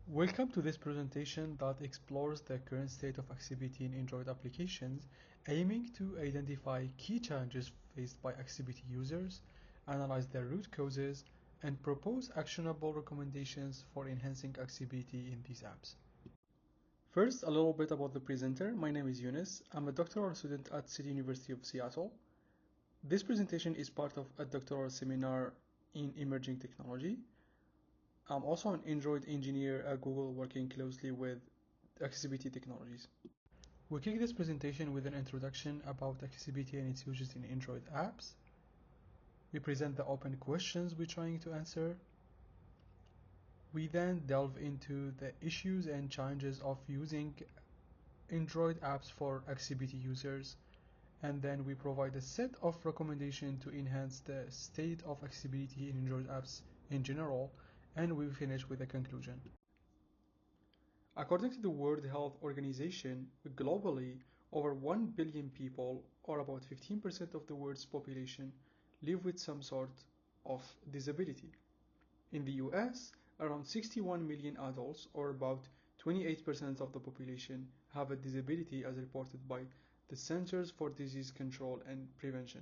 Welcome to this presentation that explores the current state of accessibility in Android applications, aiming to identify key challenges faced by accessibility users, analyze their root causes, and propose actionable recommendations for enhancing accessibility in these apps. First, a little bit about the presenter. My name is Yunus. I'm a doctoral student at City University of Seattle. This presentation is part of a doctoral seminar in emerging technology. I'm also an Android engineer at Google working closely with accessibility technologies. We kick this presentation with an introduction about accessibility and its uses in Android apps. We present the open questions we're trying to answer. We then delve into the issues and challenges of using Android apps for accessibility users. And then we provide a set of recommendations to enhance the state of accessibility in Android apps in general, and we finish with a conclusion. According to the World Health Organization, globally, over 1 billion people, or about 15% of the world's population, live with some sort of disability. In the US, around 61 million adults, or about 28% of the population, have a disability as reported by the Centers for Disease Control and Prevention.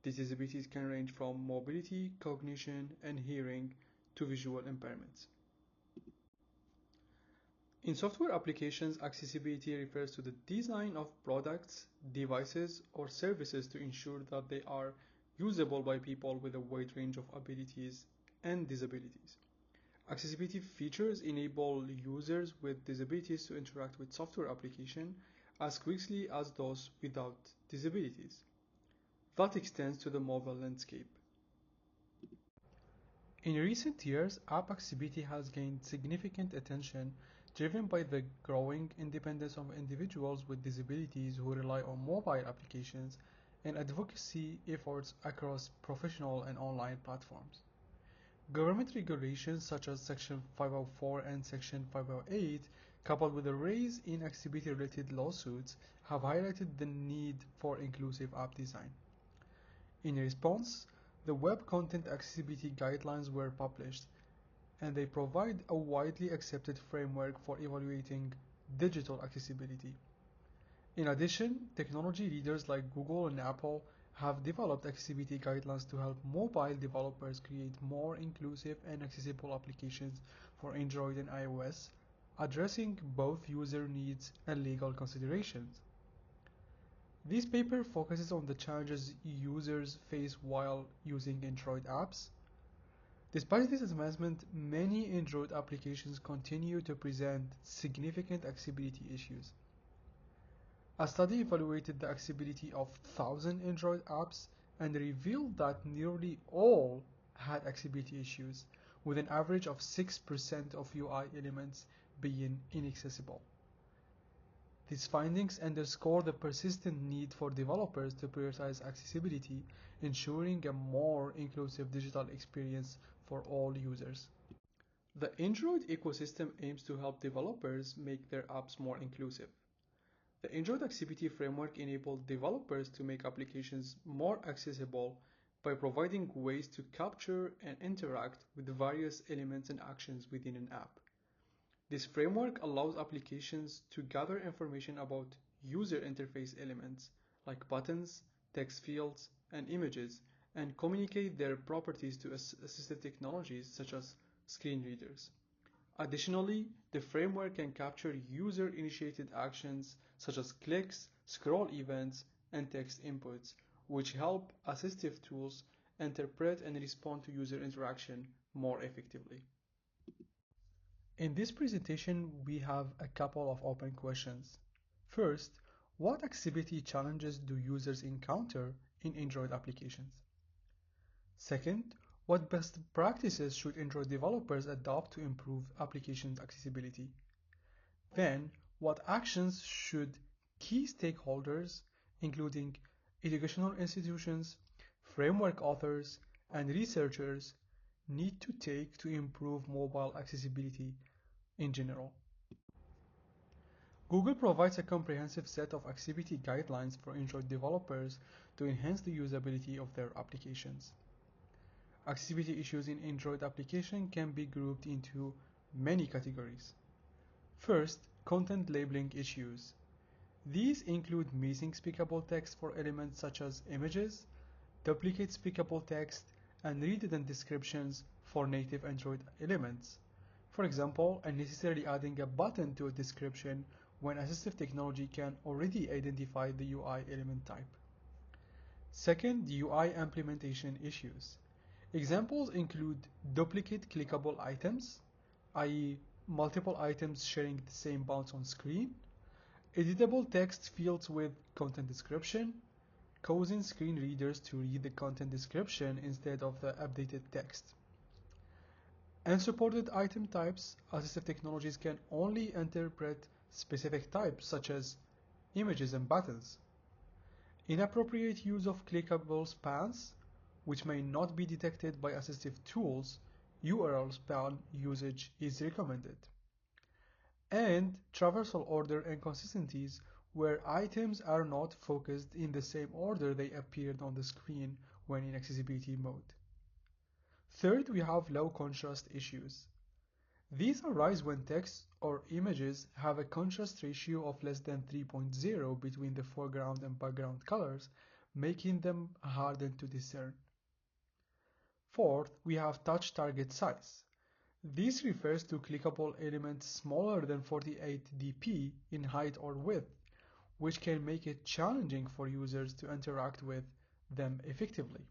These disabilities can range from mobility, cognition, and hearing to visual impairments. In software applications, accessibility refers to the design of products, devices, or services to ensure that they are usable by people with a wide range of abilities and disabilities. Accessibility features enable users with disabilities to interact with software applications as quickly as those without disabilities. That extends to the mobile landscape. In recent years, app accessibility has gained significant attention, driven by the growing independence of individuals with disabilities who rely on mobile applications and advocacy efforts across professional and online platforms. Government regulations such as Section 504 and Section 508, coupled with a rise in accessibility-related lawsuits, have highlighted the need for inclusive app design. In response, the Web Content Accessibility Guidelines were published, and they provide a widely accepted framework for evaluating digital accessibility. In addition, technology leaders like Google and Apple have developed accessibility guidelines to help mobile developers create more inclusive and accessible applications for Android and iOS, addressing both user needs and legal considerations. This paper focuses on the challenges users face while using Android apps. Despite this advancement, many Android applications continue to present significant accessibility issues. A study evaluated the accessibility of 1,000 Android apps and revealed that nearly all had accessibility issues, with an average of 6% of UI elements being inaccessible. These findings underscore the persistent need for developers to prioritize accessibility, ensuring a more inclusive digital experience for all users. The Android ecosystem aims to help developers make their apps more inclusive. The Android Accessibility Framework enables developers to make applications more accessible by providing ways to capture and interact with the various elements and actions within an app. This framework allows applications to gather information about user interface elements like buttons, text fields, and images, and communicate their properties to assistive technologies such as screen readers. Additionally, the framework can capture user-initiated actions such as clicks, scroll events, and text inputs, which help assistive tools interpret and respond to user interaction more effectively. In this presentation, we have a couple of open questions. First, what accessibility challenges do users encounter in Android applications? Second, what best practices should Android developers adopt to improve application accessibility? Then, what actions should key stakeholders, including educational institutions, framework authors, and researchers, need to take to improve mobile accessibility in general? Google provides a comprehensive set of accessibility guidelines for Android developers to enhance the usability of their applications. Accessibility issues in Android application can be grouped into many categories. First, content labeling issues. These include missing speakable text for elements such as images, duplicate speakable text, and redundant descriptions for native Android elements. For example, unnecessarily adding a button to a description when assistive technology can already identify the UI element type. Second, UI implementation issues. Examples include duplicate clickable items, i.e., multiple items sharing the same bounce on screen, editable text fields with content description, causing screen readers to read the content description instead of the updated text. Unsupported item types. Assistive technologies can only interpret specific types such as images and buttons. Inappropriate use of clickable spans, which may not be detected by assistive tools. URL span usage is recommended. And traversal order inconsistencies, where items are not focused in the same order they appeared on the screen when in accessibility mode. Third, we have low contrast issues. These arise when text or images have a contrast ratio of less than 3.0 between the foreground and background colors, making them harder to discern. Fourth, we have touch target size. This refers to clickable elements smaller than 48 dp in height or width, which can make it challenging for users to interact with them effectively.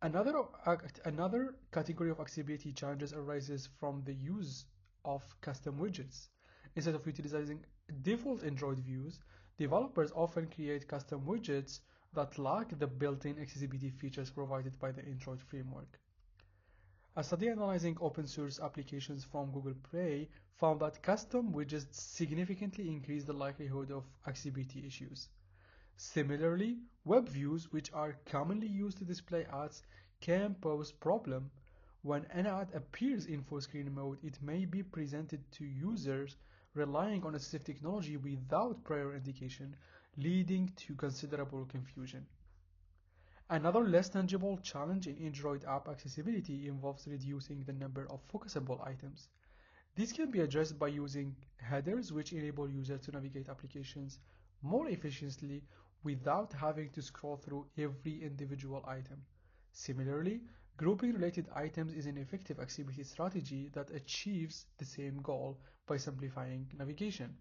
Another category of accessibility challenges arises from the use of custom widgets. Instead of utilizing default Android views, developers often create custom widgets that lack the built-in accessibility features provided by the Android framework. A study analyzing open source applications from Google Play found that custom widgets significantly increase the likelihood of accessibility issues. Similarly, web views, which are commonly used to display ads, can pose problem. When an ad appears in full screen mode, it may be presented to users relying on assistive technology without prior indication, leading to considerable confusion. Another less tangible challenge in Android app accessibility involves reducing the number of focusable items. This can be addressed by using headers which enable users to navigate applications more efficiently without having to scroll through every individual item. Similarly, grouping related items is an effective accessibility strategy that achieves the same goal by simplifying navigation.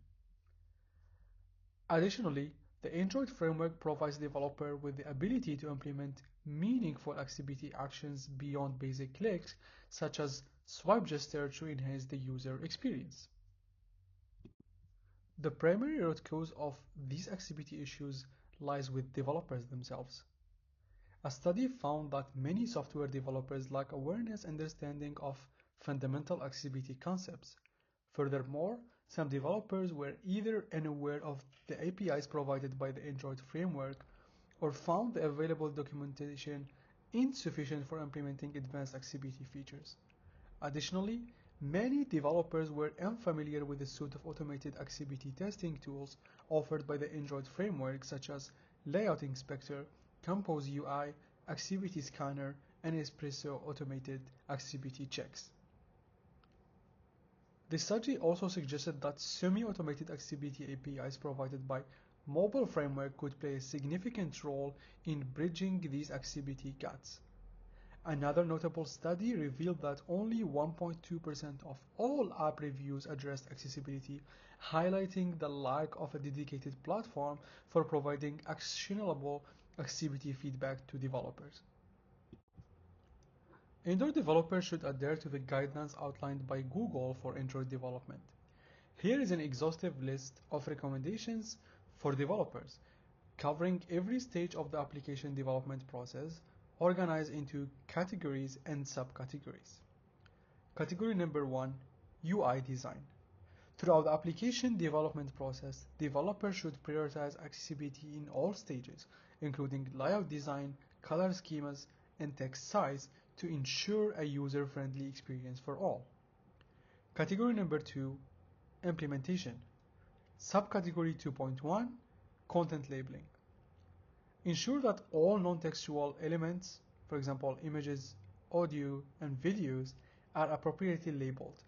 Additionally, the Android framework provides the developer with the ability to implement meaningful accessibility actions beyond basic clicks, such as swipe gesture, to enhance the user experience. The primary root cause of these accessibility issues lies with developers themselves. A study found that many software developers lack awareness and understanding of fundamental accessibility concepts. Furthermore, some developers were either unaware of the APIs provided by the Android framework or found the available documentation insufficient for implementing advanced accessibility features. Additionally, many developers were unfamiliar with the suite of automated accessibility testing tools offered by the Android framework, such as Layout Inspector, Compose UI, Accessibility Scanner, and Espresso automated accessibility checks. The study also suggested that semi-automated accessibility APIs provided by mobile framework could play a significant role in bridging these accessibility gaps. Another notable study revealed that only 1.2% of all app reviews addressed accessibility, highlighting the lack of a dedicated platform for providing actionable accessibility feedback to developers. Android developers should adhere to the guidelines outlined by Google for Android development. Here is an exhaustive list of recommendations for developers, covering every stage of the application development process, organized into categories and subcategories. Category number 1, UI design. Throughout the application development process, developers should prioritize accessibility in all stages, including layout design, color schemas, and text size to ensure a user-friendly experience for all. Category number 2, implementation. Subcategory 2.1, content labeling. Ensure that all non-textual elements, for example images, audio, and videos, are appropriately labeled.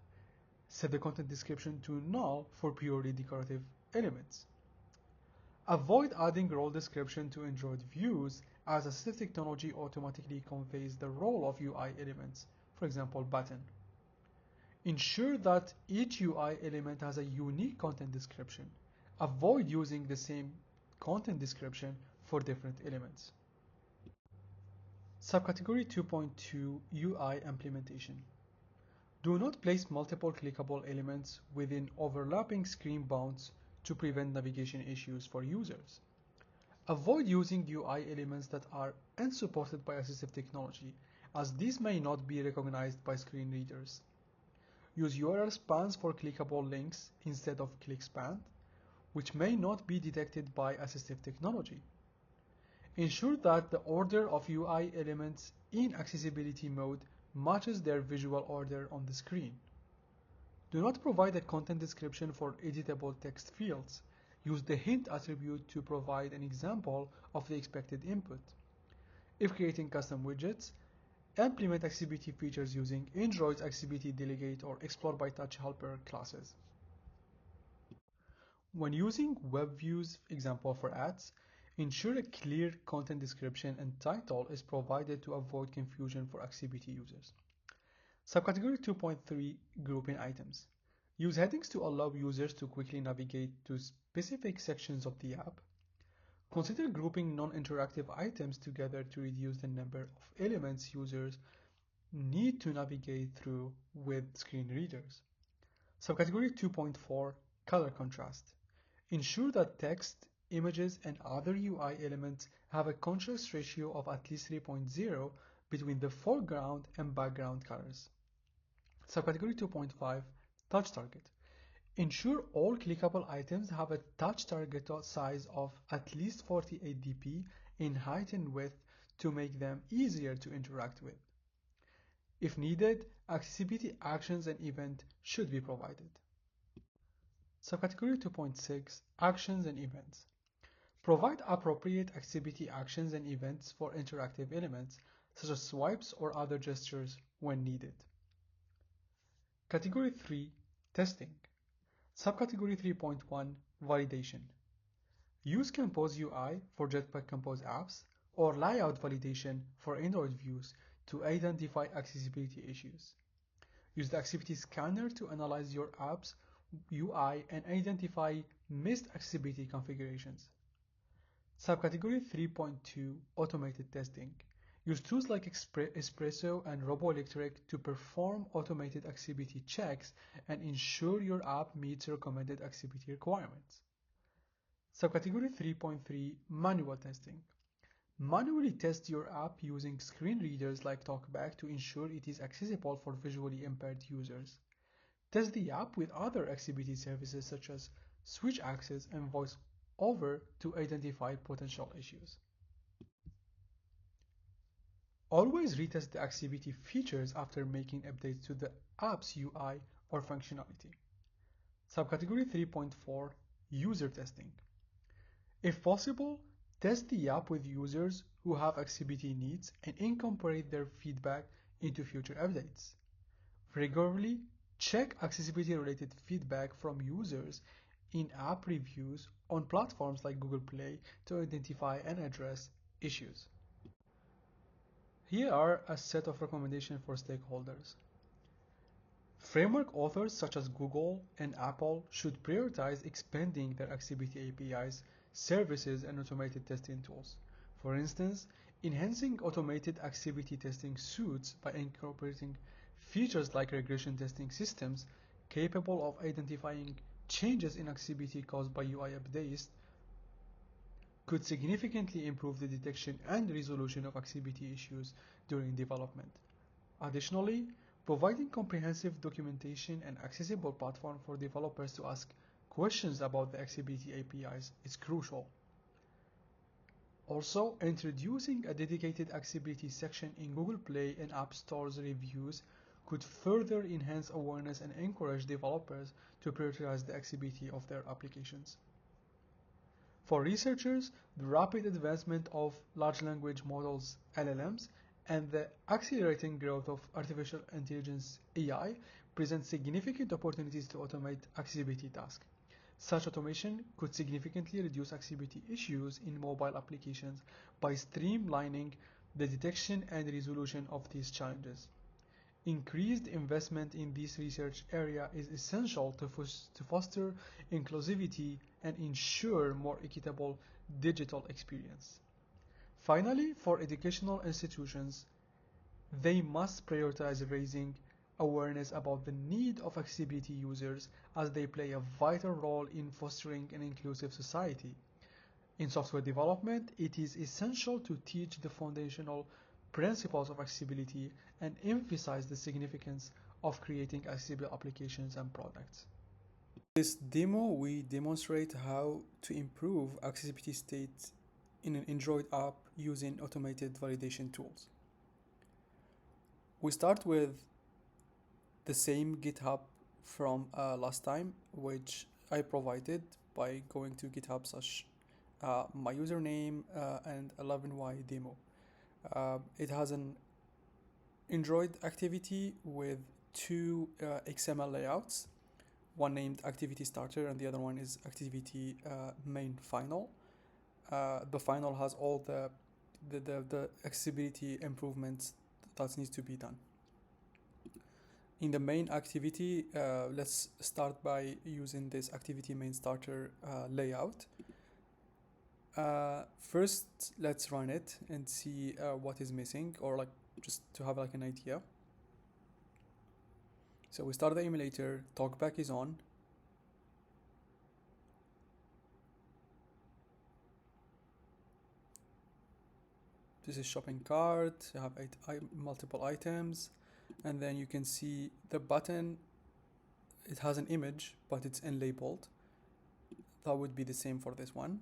Set the content description to null for purely decorative elements. Avoid adding role description to Android views, as assistive technology automatically conveys the role of UI elements, for example, button. Ensure that each UI element has a unique content description. Avoid using the same content description for different elements. Subcategory 2.2 UI implementation. Do not place multiple clickable elements within overlapping screen bounds to prevent navigation issues for users. Avoid using UI elements that are unsupported by assistive technology, as these may not be recognized by screen readers. Use URL spans for clickable links instead of ClickSpan, which may not be detected by assistive technology. Ensure that the order of UI elements in accessibility mode matches their visual order on the screen. Do not provide a content description for editable text fields. Use the hint attribute to provide an example of the expected input. If creating custom widgets, implement accessibility features using Android's Accessibility Delegate or Explore by Touch Helper classes. When using web views, example for ads, ensure a clear content description and title is provided to avoid confusion for accessibility users. Subcategory 2.3 Grouping items. Use headings to allow users to quickly navigate to specific sections of the app. Consider grouping non-interactive items together to reduce the number of elements users need to navigate through with screen readers. Subcategory 2.4 Color contrast. Ensure that text, images, and other UI elements have a contrast ratio of at least 3.0 between the foreground and background colors. Subcategory 2.5 Touch target. Ensure all clickable items have a touch target size of at least 48 dp in height and width to make them easier to interact with. If needed, accessibility actions and events should be provided. Subcategory 2.6 Actions and Events. Provide appropriate accessibility actions and events for interactive elements, such as swipes or other gestures when needed. Category 3 Testing. Subcategory 3.1 Validation. Use Compose UI for Jetpack Compose apps or layout validation for Android views to identify accessibility issues. Use the Accessibility Scanner to analyze your app's UI and identify missed accessibility configurations. Subcategory 3.2 Automated Testing. Use tools like Espresso and RoboElectric to perform automated accessibility checks and ensure your app meets recommended accessibility requirements. Subcategory 3.3 Manual Testing. Manually test your app using screen readers like TalkBack to ensure it is accessible for visually impaired users. Test the app with other accessibility services such as Switch Access and VoiceOver to identify potential issues. Always retest the accessibility features after making updates to the app's UI or functionality. Subcategory 3.4 User Testing. If possible, test the app with users who have accessibility needs and incorporate their feedback into future updates. Regularly check accessibility-related feedback from users in app reviews on platforms like Google Play to identify and address issues. Here are a set of recommendations for stakeholders. Framework authors such as Google and Apple should prioritize expanding their accessibility APIs, services, and automated testing tools. For instance, enhancing automated accessibility testing suites by incorporating features like regression testing systems capable of identifying changes in accessibility caused by UI updates could significantly improve the detection and resolution of accessibility issues during development. Additionally, providing comprehensive documentation and accessible platform for developers to ask questions about the accessibility APIs is crucial. Also, introducing a dedicated accessibility section in Google Play and App Store's reviews could further enhance awareness and encourage developers to prioritize the accessibility of their applications. For researchers, the rapid advancement of large language models (LLMs) and the accelerating growth of artificial intelligence (AI) present significant opportunities to automate accessibility tasks. Such automation could significantly reduce accessibility issues in mobile applications by streamlining the detection and resolution of these challenges. Increased investment in this research area is essential to foster inclusivity and ensure more equitable digital experience. Finally, for educational institutions, they must prioritize raising awareness about the need of accessibility users as they play a vital role in fostering an inclusive society. In software development, it is essential to teach the foundational principles of accessibility and emphasize the significance of creating accessible applications and products. In this demo, we demonstrate how to improve accessibility state in an Android app using automated validation tools. We start with the same GitHub from last time, which I provided by going to GitHub my username and 11y demo. It has an Android activity with two XML layouts, one named activity starter and the other one is activity main final. The final has all the accessibility improvements that needs to be done. In the main activity, let's start by using this activity main starter layout. First, let's run it and see what is missing, or like just to have like an idea. So we start the emulator, TalkBack is on. This is shopping cart, you have multiple items, and then you can see the button, it has an image, but it's unlabeled. That would be the same for this one.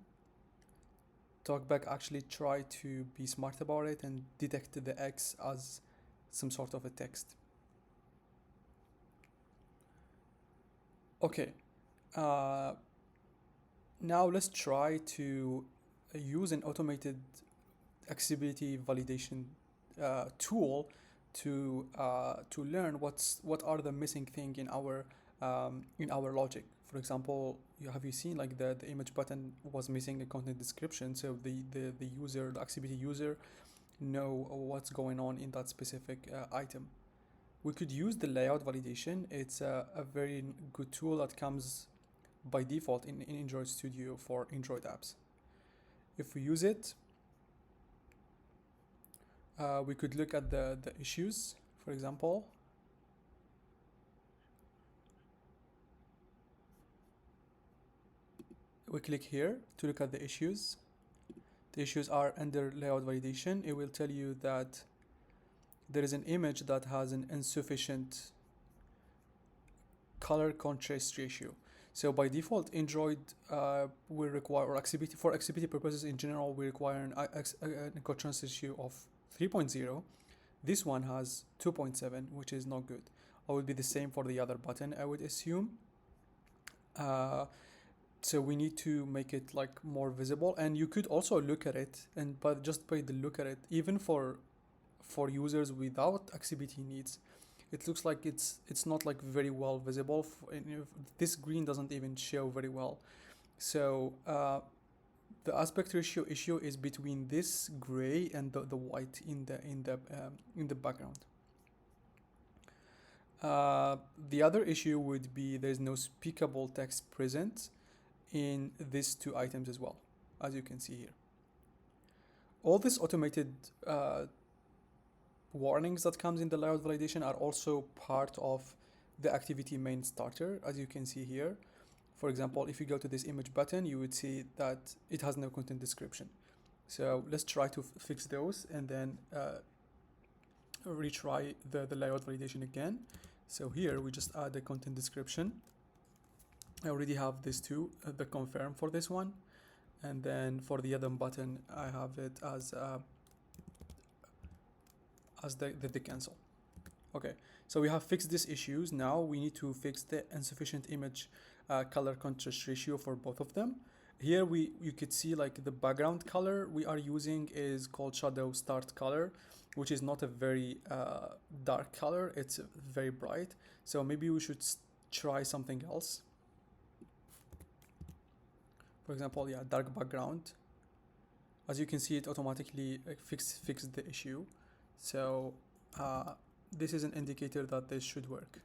TalkBack actually tried to be smart about it and detected the X as some sort of a text. Okay, now let's try to use an automated accessibility validation tool to learn what are the missing thing in our logic. For example, have you seen like the image button was missing a content description, so the user, the accessibility user, know what's going on in that specific item. We could use the layout validation. It's a very good tool that comes by default in Android Studio for Android apps. If we use it, we could look at the issues, for example. We click here to look at the issues. The issues are under layout validation. It will tell you that there is an image that has an insufficient color contrast ratio. So by default, Android will require, or for accessibility purposes in general, we require a contrast ratio of 3.0. This one has 2.7, which is not good. It would be the same for the other button, I would assume. So we need to make it like more visible, and you could also look at it, and but just by the look at it, even for users without accessibility needs, it looks like it's not like very well visible. This green doesn't even show very well. So the aspect ratio issue is between this gray and the white in the background. The other issue would be there's no speakable text present in these two items as well, as you can see here. All this automated warnings that comes in the layout validation are also part of the activity main starter, as you can see here. For example, if you go to this image button, you would see that it has no content description. So let's try to fix those and then retry the layout validation again. So here we just add the content description. I already have these two, the confirm for this one, and then for the other button I have it as the cancel. Okay, so we have fixed these issues. Now we need to fix the insufficient image color contrast ratio for both of them. Here you could see like the background color we are using is called shadow start color, which is not a very dark color, it's very bright. So maybe we should try something else. For example, yeah, dark background. As you can see, it automatically fixed the issue. So this is an indicator that this should work.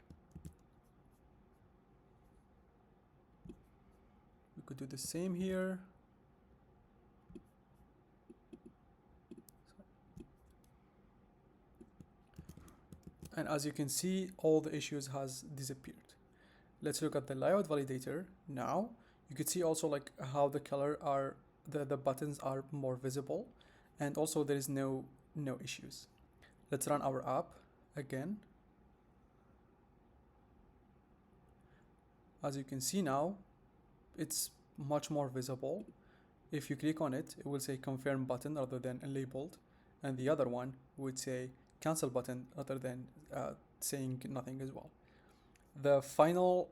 We could do the same here. And as you can see, all the issues has disappeared. Let's look at the layout validator now. You can see also like how the color are, the buttons are more visible, and also there is no issues. Let's run our app again. As you can see now, it's much more visible. If you click on it, it will say confirm button rather than labeled, and the other one would say cancel button rather than saying nothing as well. The final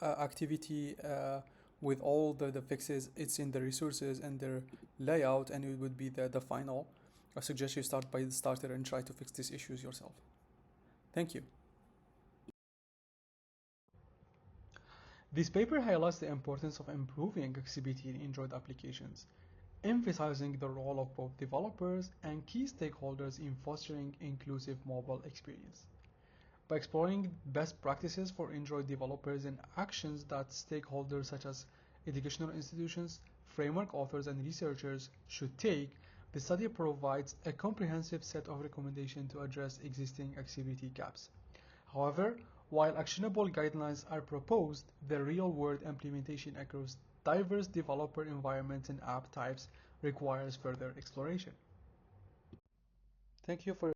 activity with all the fixes, it's in the resources and their layout, and it would be the final. I suggest you start by the starter and try to fix these issues yourself. Thank you. This paper highlights the importance of improving accessibility in Android applications, emphasizing the role of both developers and key stakeholders in fostering inclusive mobile experience. By exploring best practices for Android developers and actions that stakeholders such as educational institutions, framework authors, and researchers should take, the study provides a comprehensive set of recommendations to address existing accessibility gaps. However, while actionable guidelines are proposed, the real-world implementation across diverse developer environments and app types requires further exploration. Thank you for